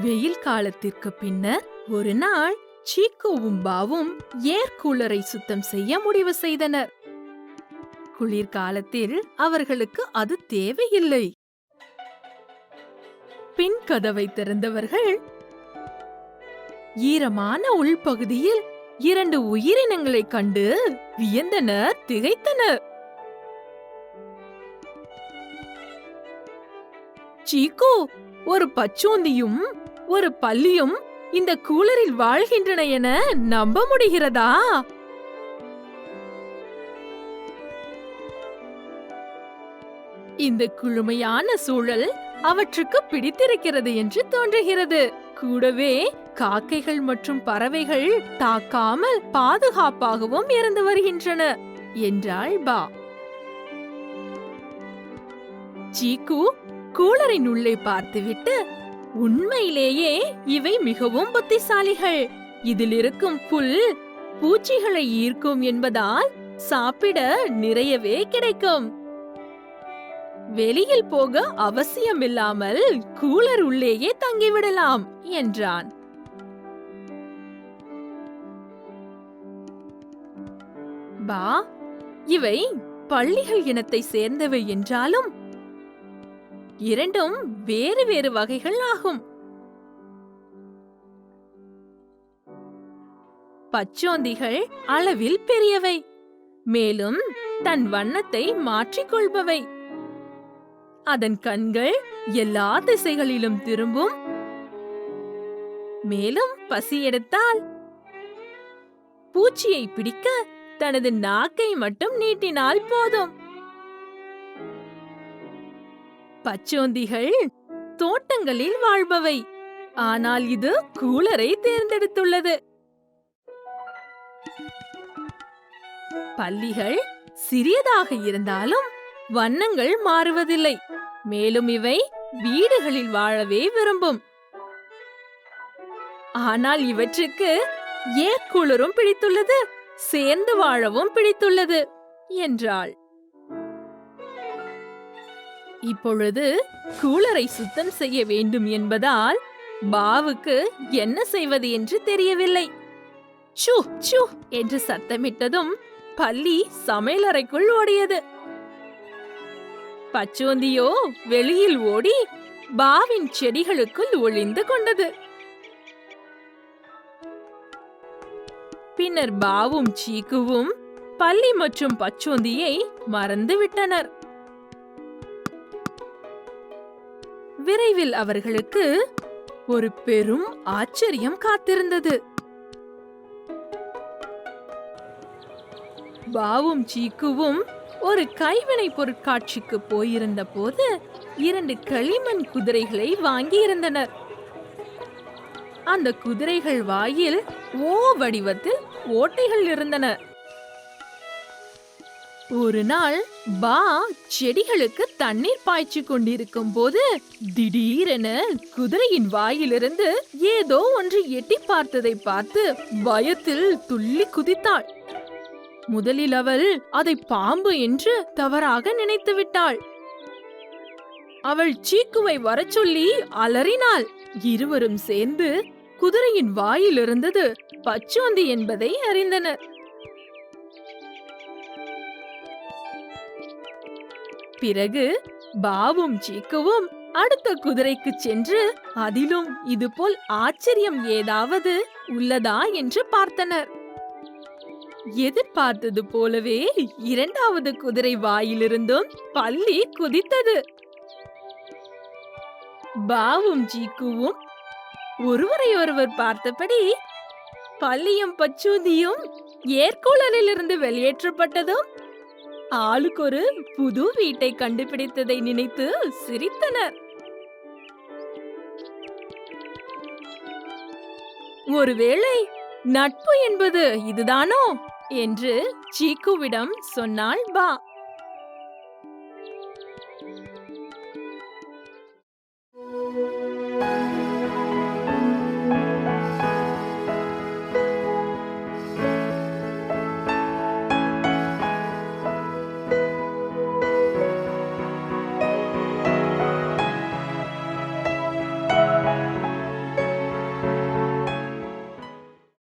வெயில் காலத்திற்கு பின்னர் ஒரு நாள் சீக்குவும் பாவும் ஏர் கூலரை சுத்தம் செய்ய முடிவு செய்தனர். குளிர்காலத்தில் அவர்களுக்கு அது தேவையில்லை. பின் கதவை திறந்தவர்கள் ஈரமான உள்பகுதியில் 2 உயிரினங்களை கண்டு வியந்தனர், திகைத்தனர். சீக்கு, ஒரு பச்சோந்தியும் ஒரு பல்லியும் இந்த கூலரில் வாழ்கின்றன என நம்ப முடிகிறதா? இந்த குளுமையான சூழல் அவற்றுக்கு பிடித்திருக்கிறது என்று தோன்றுகிறது. கூடவே காக்கைகள் மற்றும் பறவைகள் தாக்காமல் பாதுகாப்பாகவும் இருந்து வருகின்றன என்றாள் பா. சீக்கு கூலரின் உள்ளே பார்த்துவிட்டு, உண்மையிலேயே இவை மிகவும் புத்திசாலிகள். இதில் இருக்கும் புல் பூச்சிகளை ஈர்க்கும் என்பதால் சாப்பிட நிறையவே கிடைக்கும். வெளியில் போக அவசியமில்லாமல் கூலர் உள்ளேயே தங்கிவிடலாம் என்றான். பா, இவை பல்லிகள் இனத்தை சேர்ந்தவை என்றாலும் இரண்டும் வேறு வேறு வகைகள் ஆகும். பச்சோந்திகள் அளவில் பெரியவை, மேலும் தன் வண்ணத்தை மாற்றிக்கொள்பவை. அதன் கண்கள் எல்லா திசைகளிலும் திரும்பும். மேலும் பசி எடுத்தால் பூச்சியை பிடிக்க தனது நாக்கை மட்டும் நீட்டினால் போதும். பச்சோந்திகள் தோட்டங்களில் வாழ்பவை, ஆனால் இது கூலரை தேர்ந்தெடுத்துள்ளது. பல்லிகள் சிறியதாக இருந்தாலும் வண்ணங்கள் மாறுவதில்லை. மேலும் இவை வீடுகளில் வாழவே விரும்பும். ஆனால் இவற்றுக்கு ஏர் கூலரும் பிடித்துள்ளது, சேர்ந்து வாழவும் பிடித்துள்ளது என்றாள். இப்பொழுது கூலரை சுத்தம் செய்ய வேண்டும் என்பதால் பாவுக்கு என்ன செய்வது என்று தெரியவில்லை. சூ சூ என்று சத்தமிட்டதும் பல்லி சமையலறைக்குள் ஓடியது. பச்சோந்தியோ வெளியில் ஓடி பாவின் செடிகளுக்குள் ஒளிந்து கொண்டது. பின்னர் பாவும் சீக்குவும் பல்லி மற்றும் பச்சோந்தியை மறந்து விட்டனர். விரைவில் அவர்களுக்கு ஒரு பெரும் ஆச்சரியம் காத்திருந்தது. பாவும் சீக்குவும் ஒரு கைவினை பொருட்காட்சிக்கு போயிருந்த போது 2 களிமண் குதிரைகளை வாங்கியிருந்தனர். அந்த குதிரைகள் வாயில் ஓ வடிவத்தில் ஓட்டைகள் இருந்தன. ஒரு நாள் பா செடிகளுக்கு தண்ணீர் பாய்ச்சி கொண்டிருக்கும் போது திடீரென குதிரையின் வாயிலிருந்து ஏதோ ஒன்று எட்டி பார்த்ததை பார்த்து பயத்தில் துள்ளி குதித்தாள். முதலில் அவள் அதை பாம்பு என்று தவறாக நினைத்து விட்டாள். அவள் சீக்குவை வரச் சொல்லி அலறினாள். இருவரும் சேர்ந்து குதிரையின் வாயில் இருந்தது பச்சோந்தி என்பதை அறிந்தனர். பிறகு பாவும் சீக்குவும் அடுத்த குதிரைக்கு சென்று அதிலும் இதுபோல் ஆச்சரியம் ஏதாவது உள்ளதா என்று பார்த்தனர். எதிர்பார்த்தது போலவே 2வது குதிரை வாயிலிருந்தும் பல்லி குதித்தது. பாவும் சீக்குவும் ஒருவரை ஒருவர் பார்த்தபடி பல்லியும் பச்சோந்தியும் ஏர்கூலரில் இருந்து வெளியேற்றப்பட்டதும் ஆளுக்கு ஒரு புது வீட்டை கண்டுபிடித்ததை நினைத்து சிரித்தனர். ஒருவேளை நட்பு என்பது இதுதானோ என்று சீக்குவிடம் சொன்னாள் பா.